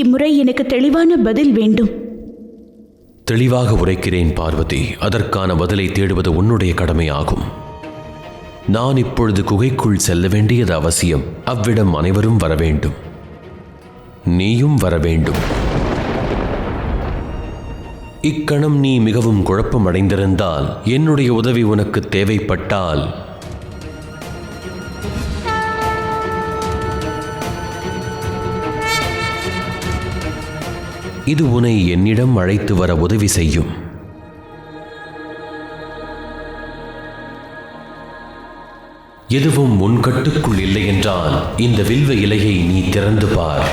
இம்முறை எனக்கு தெளிவான பதில் வேண்டும். தெளிவாக உரைக்கிறேன் பார்வதி. அதற்கான பதிலை தேடுவது உன்னுடைய கடமையாகும். நான் இப்பொழுது குகைக்குள் செல்ல வேண்டியது அவசியம். அவ்விடம் அனைவரும் வர வேண்டும். நீயும் வர வேண்டும். இக்கணம் நீ மிகவும் குழப்பமடைந்திருந்தால், என்னுடைய உதவி உனக்கு தேவைப்பட்டால் இது உன்னை என்னிடம் அழைத்து வர உதவி செய்யும். எதுவும் உன் கட்டுக்குள் இல்லை என்றால் இந்த வில்வ இலையை நீ திறந்து பார்.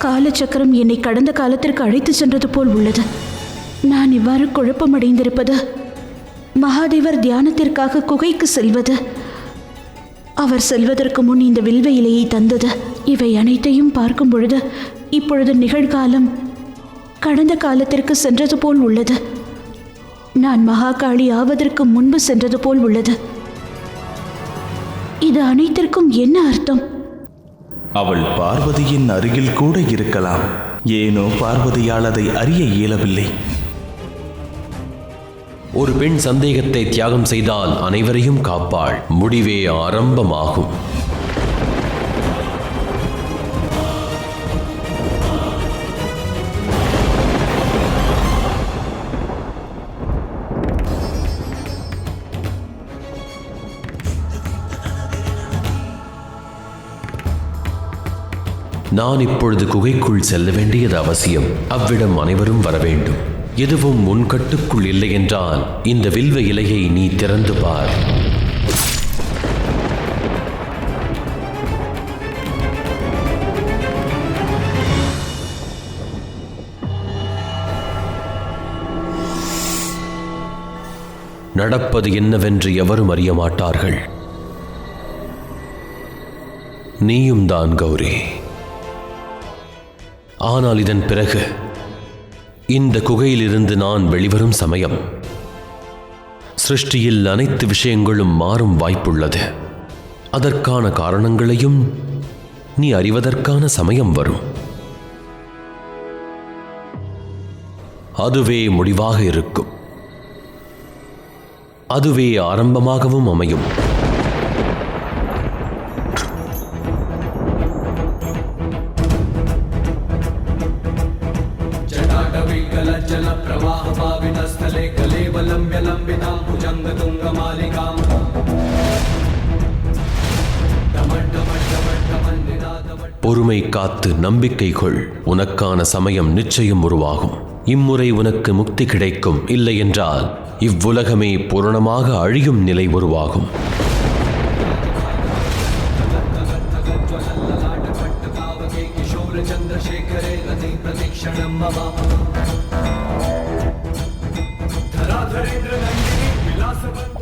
காலச்சக்கரம் என்னை கடந்த காலத்திற்கு அழைத்து சென்றது போல் உள்ளது. நான் இவ்வாறு குழப்பமடைந்திருப்பது, மகாதேவர் தியானத்திற்காக குகைக்கு செல்வது, அவர் செல்வதற்கு முன் இந்த வில்வ இலையை தந்தது, இவை அனைத்தையும் பார்க்கும் பொழுது இப்பொழுது நிகழ்காலம் கடந்த காலத்திற்கு சென்றது போல் உள்ளது. நான் மகாகாளி ஆவதற்கு முன்பு சென்றது போல் உள்ளது. இது அனைத்திற்கும் என்ன அர்த்தம்? அவள் பார்வதியின் அருகில் கூட இருக்கலாம். ஏனோ பார்வதியால் அதை அறிய இயலவில்லை. ஒரு பெண் சந்தேகத்தை தியாகம் செய்தால் அனைவரையும் காப்பாள். முடிவே ஆரம்பமாகும். நான் இப்பொழுது குகைக்குள் செல்ல வேண்டியது அவசியம். அவ்விடம் அனைவரும் வர வேண்டும். எதுவும் உன் கட்டுக்குள் இல்லை என்றால் இந்த வில்வ இலையை நீ திறந்து பார். நடப்பது என்னவென்று எவரும் அறிய மாட்டார்கள். நீயும் தான் கௌரி. ஆனால் இதன் பிறகு இந்த குகையிலிருந்து நான் வெளிவரும் சமயம் சிருஷ்டியில் அனைத்து விஷயங்களும் மாறும் வாய்ப்புள்ளது. அதற்கான காரணங்களையும் நீ அறிவதற்கான சமயம் வரும். அதுவே முடிவாக இருக்கும். அதுவே ஆரம்பமாகவும் அமையும். பொறுமை காத்து நம்பிக்கை கொள். உனக்கான சமயம் நிச்சயம் உருவாகும். இம்முறை உனக்கு முக்தி கிடைக்கும். இல்லை என்றால் இவ்வுலகமே பூரணமாக அழியும் நிலை உருவாகும்.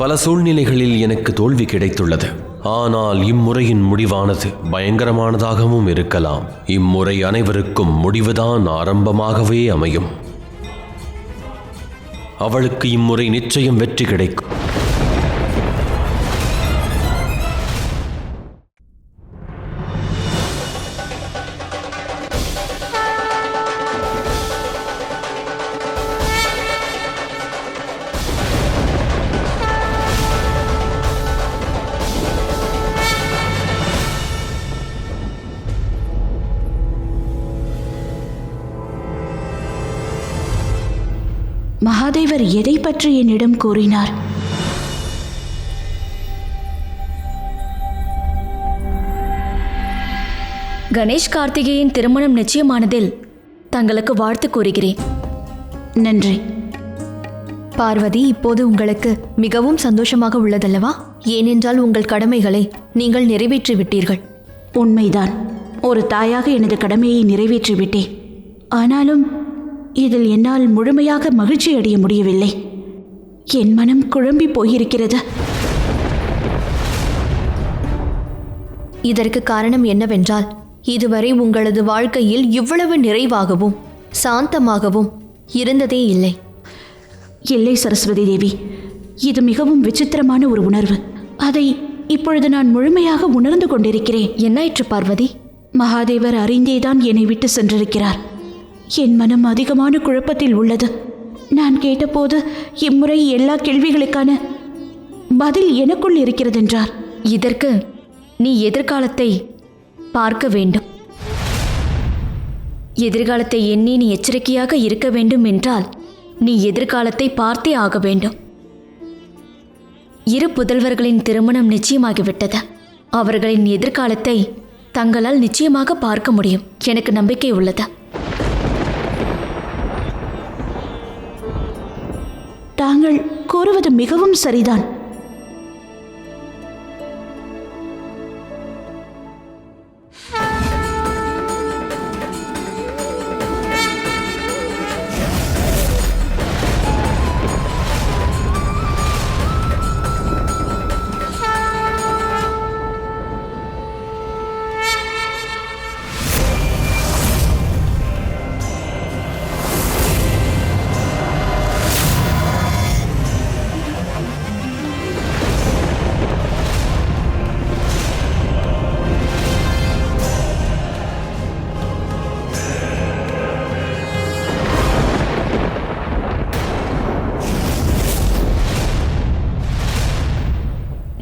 பல சூழ்நிலைகளில் எனக்கு தோல்வி கிடைத்துள்ளது. ஆனால் இம்முறையின் முடிவானது பயங்கரமானதாகவும் இருக்கலாம். இம்முறை அனைவருக்கும் முடிவுதான் ஆரம்பமாகவே அமையும். அவளுக்கு இம்முறை நிச்சயம் வெற்றி கிடைக்கும். மகாதேவர் எதை பற்றி என்னிடம் கூறினார்? கணேஷ் கார்த்திகேயன் திருமணம் நிச்சயமானதில் தங்களுக்கு வாழ்த்து கூறுகிறேன். நன்றி. பார்வதி, இப்போது உங்களுக்கு மிகவும் சந்தோஷமாக உள்ளதல்லவா? ஏனென்றால் உங்கள் கடமைகளை நீங்கள் நிறைவேற்றி விட்டீர்கள். உண்மைதான். ஒரு தாயாக எனது கடமையை நிறைவேற்றிவிட்டேன். ஆனாலும் இதில் என்னால் முழுமையாக மகிழ்ச்சி அடைய முடியவில்லை. என் மனம் குழம்பி போயிருக்கிறது. இதற்கு காரணம் என்னவென்றால், இதுவரை உங்களது வாழ்க்கையில் இவ்வளவு நிறைவாகவும் சாந்தமாகவும் இருந்ததே இல்லை. இல்லை சரஸ்வதி தேவி, இது மிகவும் விசித்திரமான ஒரு உணர்வு. அதை இப்பொழுது நான் முழுமையாக உணர்ந்து கொண்டிருக்கிறேன். என்னாயிற்று பார்வதி? மகாதேவர் அறிந்தேதான் என்னை விட்டு சென்றிருக்கிறார். என் மனம் அதிகமான குழப்பத்தில் உள்ளது. நான் கேட்டபோது இம்முறை எல்லா கேள்விகளுக்கான பதில் எனக்குள் இருக்கிறதென்றார். இதற்கு நீ எதிர்காலத்தை பார்க்க வேண்டும். எதிர்காலத்தை எண்ணி நீ எச்சரிக்கையாக இருக்க வேண்டும் என்றால் நீ எதிர்காலத்தை பார்த்தே ஆக வேண்டும். இரு புதல்வர்களின் திருமணம் நிச்சயமாகிவிட்டது. அவர்களின் எதிர்காலத்தை தங்களால் நிச்சயமாக பார்க்க முடியும். எனக்கு நம்பிக்கை உள்ளது. தாங்கள் கூறுவது மிகவும் சரிதான்.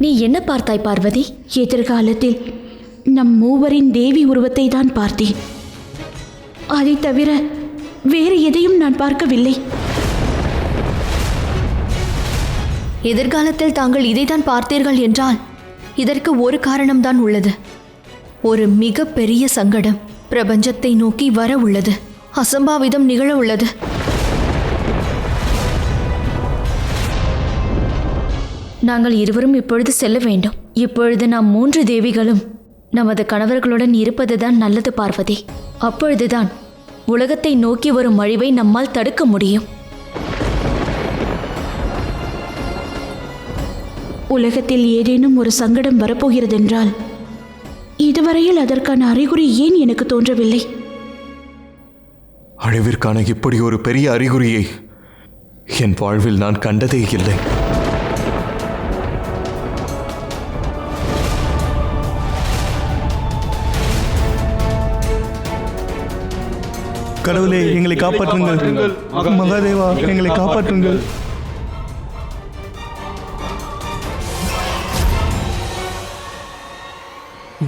நீ என்ன பார்த்தாய் பார்வதி? எதிர்காலத்தில் நம் மூவரின் தேவி உருவத்தை தான் பார்த்தேன். அதை தவிர வேறு எதையும் நான் பார்க்கவில்லை. எதிர்காலத்தில் தாங்கள் இதைத்தான் பார்த்தீர்கள் என்றால் இதற்கு ஒரு காரணம்தான் உள்ளது. ஒரு மிக பெரிய சங்கடம் பிரபஞ்சத்தை நோக்கி வர உள்ளது. அசம்பாவிதம் நிகழ உள்ளது. நாங்கள் இருவரும் இப்பொழுது செல்ல வேண்டும். இப்பொழுது நாம் 3 தேவிகளும் நமது கணவர்களுடன் இருப்பதுதான் நல்லது பார்வதி. அப்பொழுதுதான் உலகத்தை நோக்கி வரும் அழிவை நம்மால் தடுக்க முடியும். உலகத்தில் ஏதேனும் ஒரு சங்கடம் வரப்போகிறதென்றால் இதுவரையில் அதற்கான அறிகுறி ஏன் எனக்கு தோன்றவில்லை? அழிவிற்கான இப்படி ஒரு பெரிய அறிகுறியை என் வாழ்வில் நான் கண்டதே இல்லை. கடவுளே, எங்களை காப்பாற்றுங்கள். மகாதேவா, எங்களை காப்பாற்றுங்கள்.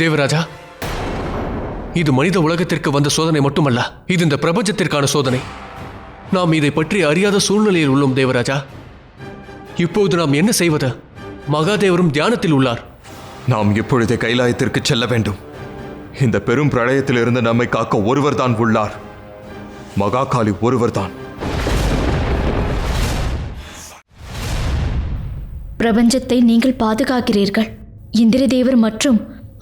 தேவராஜா, இது மனித உலகத்திற்கு வந்த சோதனை மட்டுமல்ல, இது இந்த பிரபஞ்சத்திற்கான சோதனை. நாம் இதை பற்றி அறியாத சூழ்நிலையில் உள்ளோம் தேவராஜா. இப்போது நாம் என்ன செய்வது? மகாதேவரும் தியானத்தில் உள்ளார். நாம் இப்பொழுதே கைலாயத்திற்கு செல்ல வேண்டும். இந்த பெரும் பிரளயத்திலிருந்து நம்மை காக்க ஒருவர் தான் உள்ளார். மகாகாளி ஒருவர்தான். பிரபஞ்சத்தை நீங்கள் பாதுகாக்கிறீர்கள். இந்திரதேவர் மற்றும்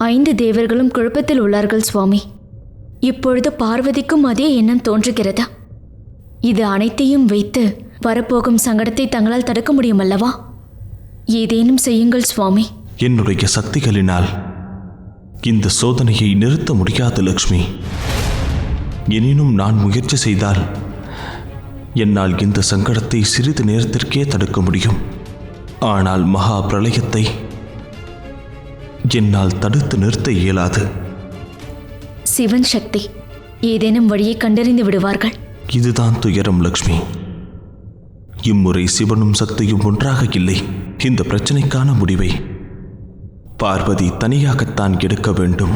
5 தேவர்களும் குழப்பத்தில் உள்ளார்கள் சுவாமி. இப்பொழுது பார்வதிக்கும் அதே எண்ணம் தோன்றுகிறது. இது அனைத்தையும் வைத்து வரப்போகும் சங்கடத்தை தங்களால் தடுக்க முடியும் அல்லவா? ஏதேனும் செய்யுங்கள் சுவாமி. என்னுடைய சக்திகளினால் இந்த சோதனையை நிறுத்த முடியாது லக்ஷ்மி. எனினும் நான் முயற்சி செய்தால் என்னால் இந்த சங்கடத்தை சிறிது நேரத்திற்கே தடுக்க முடியும். ஆனால் மகா பிரளயத்தை என்னால் தடுத்து நிறுத்த இயலாது. சிவன் சக்தி ஏதேனும் வழியை கண்டறிந்து விடுவார்கள். இதுதான் துயரம் லக்ஷ்மி. இம்முறை சிவனும் சக்தியும் ஒன்றாக இல்லை. இந்த பிரச்சனைக்கான முடிவை பார்வதி தனியாகத்தான் எடுக்க வேண்டும்.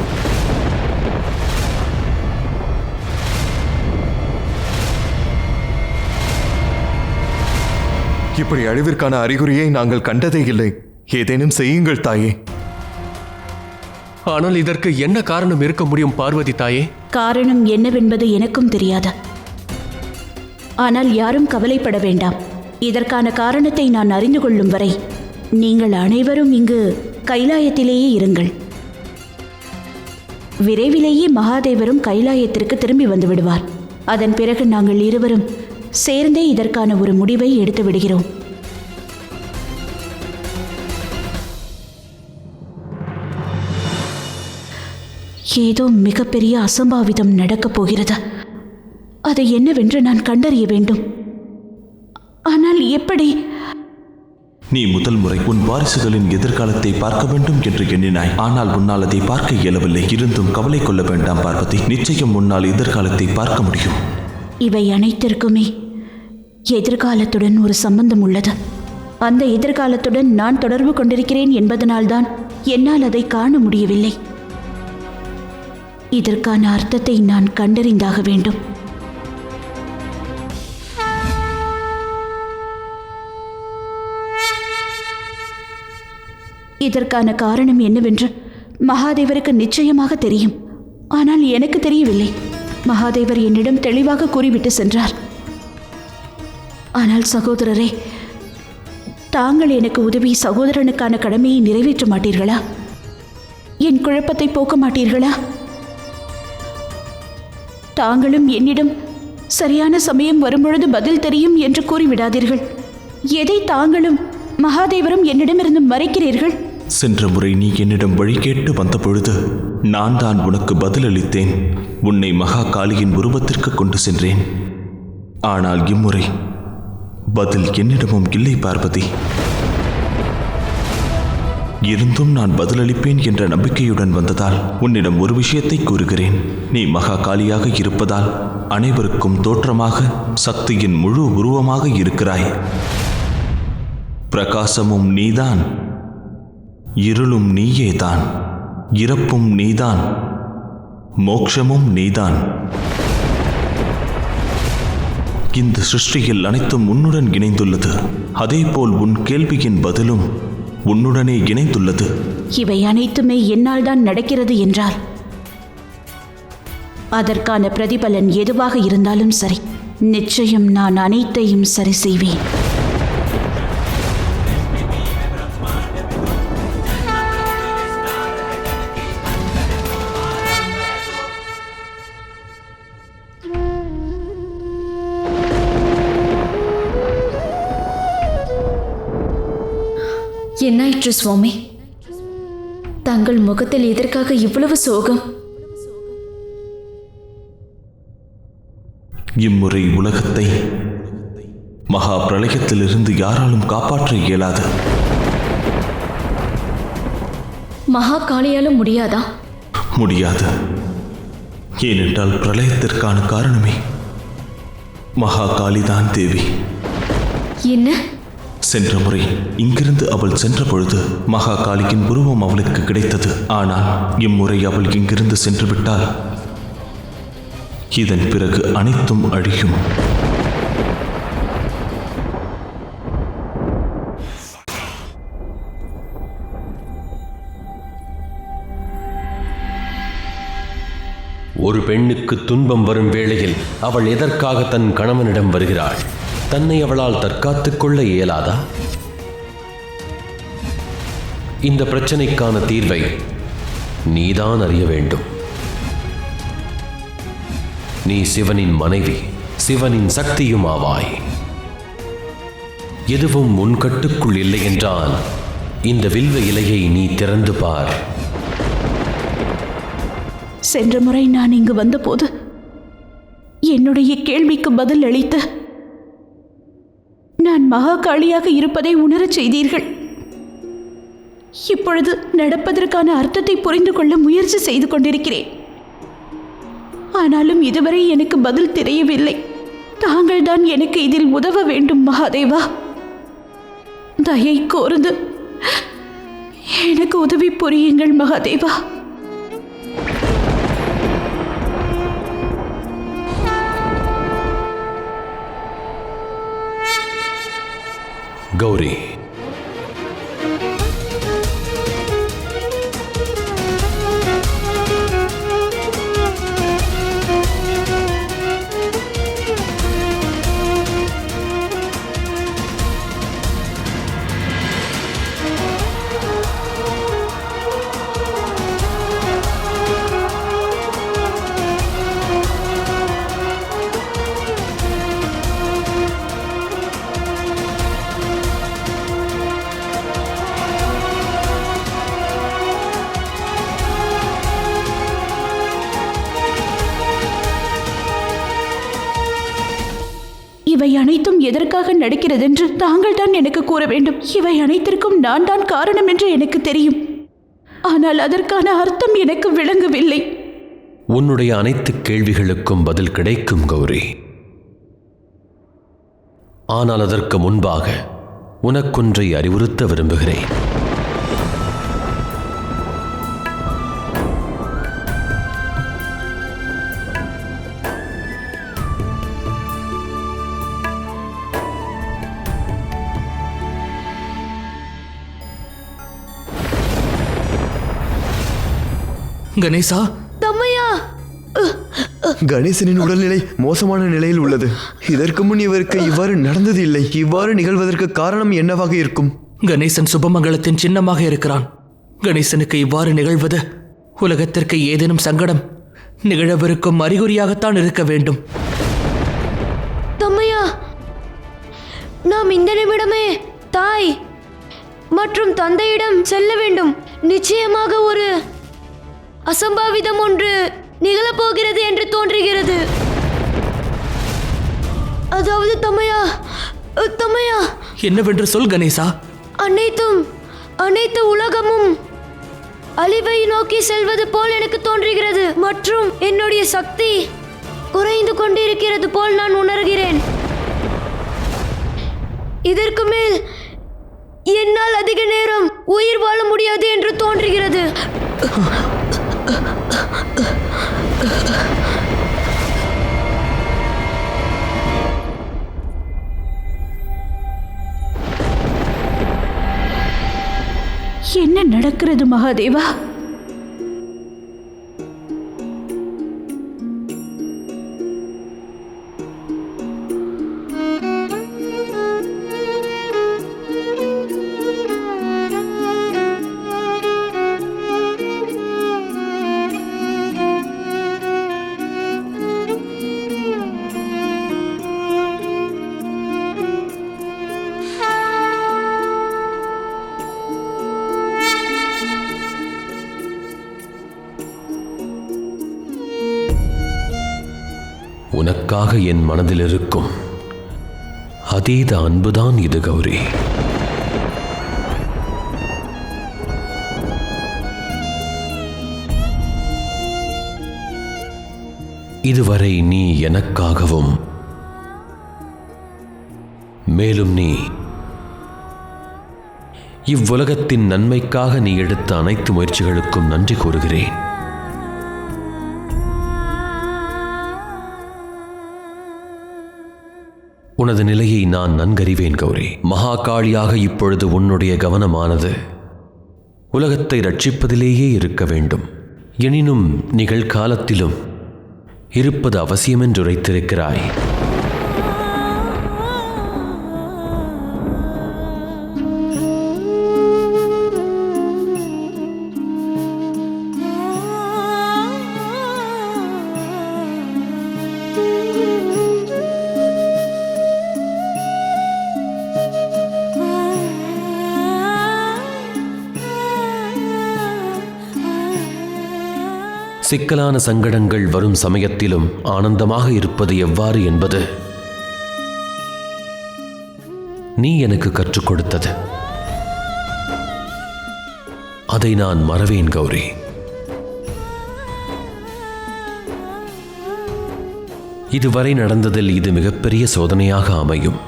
இப்படி அழிவிற்கான அறிகுறியை நாங்கள் கண்டதே இல்லை. ஏதேனும் செய்யுங்கள் தாயே. ஆனால் இதற்கு என்ன காரணம் இருக்க முடியும் பார்வதி தாயே? காரணம் என்னவென்பது எனக்கும் தெரியாது. ஆனால் யாரும் கவலைப்பட வேண்டாம். இதற்கான காரணத்தை நான் அறிந்து கொள்ளும் வரை நீங்கள் அனைவரும் இங்கு கைலாயத்திலேயே இருங்கள். விரைவிலேயே மகாதேவரும் கைலாயத்திற்கு திரும்பி வந்து விடுவார். அதன் பிறகு நாங்கள் இருவரும் சேர்ந்தே இதற்கான ஒரு முடிவை எடுத்து விடுகிறோம். ஏதோ மிகப்பெரிய அசம்பாவிதம் நடக்கப் போகிறது. அது என்னவென்று நான் கண்டறிய வேண்டும். ஆனால் எப்படி? நீ முதல் முறை உன் வாரிசுகளின் எதிர்காலத்தை பார்க்க வேண்டும் என்று எண்ணினாய். ஆனால் உன்னால் அதை பார்க்க இயலவில்லை. இருந்தும் கவலை கொள்ள வேண்டாம் பார்வதி. நிச்சயம் உன்னால் எதிர்காலத்தை பார்க்க முடியும். இவை அனைத்திற்குமே எதிர்காலத்துடன் ஒரு சம்பந்தம் உள்ளது. அந்த எதிர்காலத்துடன் நான் தொடர்பு கொண்டிருக்கிறேன் என்பதனால்தான் என்னால் அதை காண முடியவில்லை. இதற்கான அர்த்தத்தை நான் கண்டறிந்தாக வேண்டும். இதற்கான காரணம் என்னவென்று மகாதேவருக்கு நிச்சயமாக தெரியும். ஆனால் எனக்கு தெரியவில்லை. மகாதேவர் என்னிடம் தெளிவாக கூறிவிட்டு சென்றார். ஆனால் சகோதரரே, தாங்கள் எனக்கு உதவி சகோதரனுக்கான கடமையை நிறைவேற்ற மாட்டீர்களா? என் குழப்பத்தை போக்க மாட்டீர்களா? தாங்களும் என்னிடம் சரியான சமயம் வரும்பொழுது பதில் தெரியும் என்று கூறிவிடாதீர்கள். எதை தாங்களும் மகாதேவரும் என்னிடமிருந்து மறைக்கிறீர்கள்? சென்ற முறை நீ என்னிடம் வழி கேட்டு வந்த பொழுது நான் தான் உனக்கு பதிலளித்தேன். உன்னை மகா காளியின் உருவத்திற்கு கொண்டு சென்றேன். ஆனால் இம்முறை பதில் என்னிடமும் இல்லை பார்வதி. இருந்தும் நான் பதிலளிப்பேன் என்ற நம்பிக்கையுடன் வந்ததால் உன்னிடம் ஒரு விஷயத்தை கூறுகிறேன். நீ மகா காளியாக இருப்பதால் அனைவருக்கும் தோற்றமாக சக்தியின் முழு உருவமாக இருக்கிறாய். பிரகாசமும் நீதான், இருளும் நீயேதான், இறப்பும் நீதான், மோட்சமும் நீதான். இந்த சிருஷ்டியில் அனைத்தும் உன்னுடன் இணைந்துள்ளது. அதேபோல் உன் கேள்வியின் பதிலும் உன்னுடனே இணைந்துள்ளது. இவை அனைத்துமே என்னால் தான் நடக்கிறது என்றால் அதற்கான பிரதிபலன் எதுவாக இருந்தாலும் சரி, நிச்சயம் நான் அனைத்தையும் சரி செய்வேன். என்னாயிற்று சுவாமி? தங்கள் முகத்தில் எதற்காக இவ்வளவு சோகம்? இம்முறை உலகத்தை மகா பிரளயத்திலிருந்து யாராலும் காப்பாற்ற இயலாது. மகா காளியாலும் முடியாதா? முடியாது. ஏனென்றால் பிரளயத்திற்கான காரணமே மகா காளிதான் தேவி. என்ன? சென்ற முறை இங்கிருந்து அவள் சென்ற பொழுது மகா காளியின் உருவம் அவளுக்கு கிடைத்தது. ஆனால் இம்முறை அவள் இங்கிருந்து சென்று விட்டால் இதன் பிறகு அனைத்தும் அழியும். ஒரு பெண்ணுக்கு துன்பம் வரும் வேளையில் அவள் எதற்காக தன் கணவனிடம் வருகிறாள்? தன்னை அவளால் தற்காத்துக் கொள்ள இயலாதா? இந்த பிரச்சனைக்கான தீர்வை நீதான் அறிய வேண்டும். நீ சிவனின் மனைவி, சிவனின் சக்தியும் ஆவாய். எதுவும் உன் கட்டுக்குள் இல்லை என்றால் இந்த வில்வ இலையை நீ திறந்து பார். சென்ற முறை நான் இங்கு வந்தபோது என்னுடைய கேள்விக்கு பதில் அளித்து நான் மகாகாளியாக இருப்பதை உணரச் செய்தீர்கள். இப்பொழுது நடப்பதற்கான அர்த்தத்தை புரிந்து கொள்ள முயற்சி செய்து கொண்டிருக்கிறேன். ஆனாலும் இதுவரை எனக்கு பதில் தெரியவில்லை. தாங்கள் தான் எனக்கு இதில் உதவ வேண்டும் மகாதேவா. தயை கோர்ந்து எனக்கு உதவி புரியுங்கள் மகாதேவா. கௌரி, இவை அனைத்தும் எதற்காக நடக்கிறதென்று தாங்கள் தான் எனக்கு கூற வேண்டும். இவை அனைத்திற்கும் நான் தான் காரணம் என்று எனக்கு தெரியும். ஆனால் அதற்கான அர்த்தம் எனக்கு விளங்கவில்லை. உன்னுடைய அனைத்து கேள்விகளுக்கும் பதில் கிடைக்கும் கௌரி. ஆனால் அதற்கு முன்பாக உனக்கொன்றை அறிவுறுத்த விரும்புகிறேன். கணேசா, தம்மையா, கணேசனின் உடல்நிலை மோசமான நிலையில் உள்ளது. இதற்கு முன் இவருக்கு இவ்வாறு நடந்தது இல்லை. இவ்வாறு நிகழ்வதற்கு காரணம் என்னவாக இருக்கும்? கணேசன் சுபமங்கலத்தின் சின்னமாக இருக்கிறான். கணேசனுக்கு இவ்வாறு நிகழ்வது உலகத்திற்கு ஏதேனும் சங்கடம் நிகழவிருக்கும் அறிகுறியாகத்தான் இருக்க வேண்டும். தம்மையா, நாம் இந்த நிமிடமே தாய் மற்றும் தந்தையிடம் செல்ல வேண்டும். நிச்சயமாக ஒரு அசம்பாவிதம் ஒன்று நிகழப்போகிறது என்று தோன்றுகிறது. அதாவது தம்மையா, என்னவென்று சொல் கணேசா. அனைத்து உலகமும் அழிவை நோக்கி செல்வது போல் எனக்கு தோன்றுகிறது. மற்றும் என்னுடைய சக்தி குறைந்து கொண்டிருக்கிறது போல் நான் உணர்கிறேன். இதற்கு மேல் என்னால் அதிக நேரம் உயிர் வாழ முடியாது என்று தோன்றுகிறது. என்ன நடக்கிறது மகாதேவா? உனக்காக என் மனதில் இருக்கும் அதீத அன்புதான் இது கௌரி. இதுவரை நீ எனக்காகவும் மேலும் நீ இவ்வுலகத்தின் நன்மைக்காக நீ எடுத்த அனைத்து முயற்சிகளுக்கும் நன்றி கூறுகிறேன். உனது நிலையை நான் நன்கறிவேன் கௌரி. மகாகாளியாக இப்பொழுது உன்னுடைய கவனமானது உலகத்தை ரட்சிப்பதிலேயே இருக்க வேண்டும். எனினும் நிகழ்காலத்திலும் இருப்பது அவசியமென்று உரைத்திருக்கிறாய். சிக்கலான சங்கடங்கள் வரும் சமயத்திலும் ஆனந்தமாக இருப்பது எவ்வாறு என்பது நீ எனக்கு கற்றுக் கொடுத்தது. அதை நான் மறவேன் கௌரி. இதுவரை நடந்ததில் இது மிகப்பெரிய சோதனையாக அமையும்.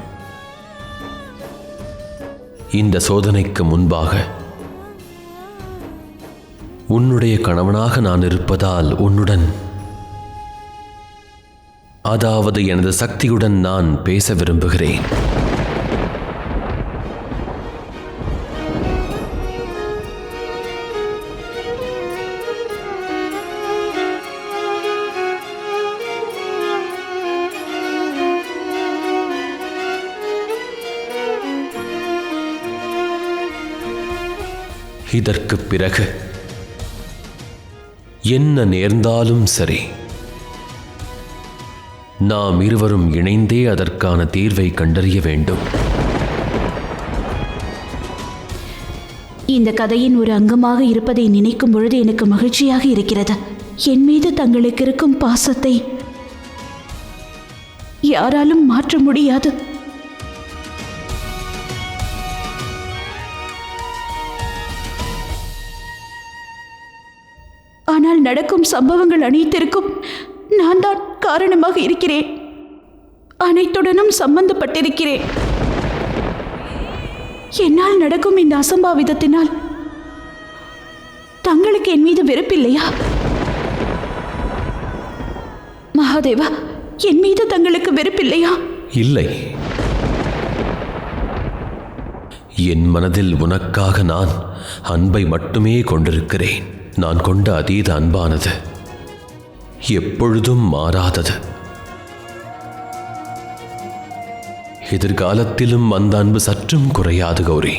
இந்த சோதனைக்கு முன்பாக உன்னுடைய கணவனாக நான் இருப்பதால் உன்னுடன், அதாவது எனது சக்தியுடன் நான் பேச விரும்புகிறேன். இதற்கு பிறகு என்ன நேர்ந்தாலும் சரி, நாம் இருவரும் இணைந்தே அதற்கான தீர்வை கண்டறிய வேண்டும். இந்த கதையின் ஒரு அங்கமாக இருப்பதை நினைக்கும் பொழுது எனக்கு மகிழ்ச்சியாக இருக்கிறது. என் மீது தங்களுக்கு இருக்கும் பாசத்தை யாராலும் மாற்ற முடியாது. ஆனால் நடக்கும் சம்பவங்கள் அனைத்திற்கும் நான் தான் காரணமாக இருக்கிறேன். அனைத்துடனும் சம்பந்தப்பட்டிருக்கிறேன். என்னால் நடக்கும் இந்த அசம்பாவிதத்தினால் தங்களுக்கு என் மீது வெறுப்பில்லையா? மகாதேவா, என் மீது தங்களுக்கு வெறுப்பில்லையா? இல்லை. என் மனதில் உனக்காக நான் அன்பை மட்டுமே கொண்டிருக்கிறேன். நான் கொண்ட அதீத அன்பானது எப்பொழுதும் மாறாதது. எதிர்காலத்திலும் அந்த அன்பு சற்றும் குறையாது கௌரி.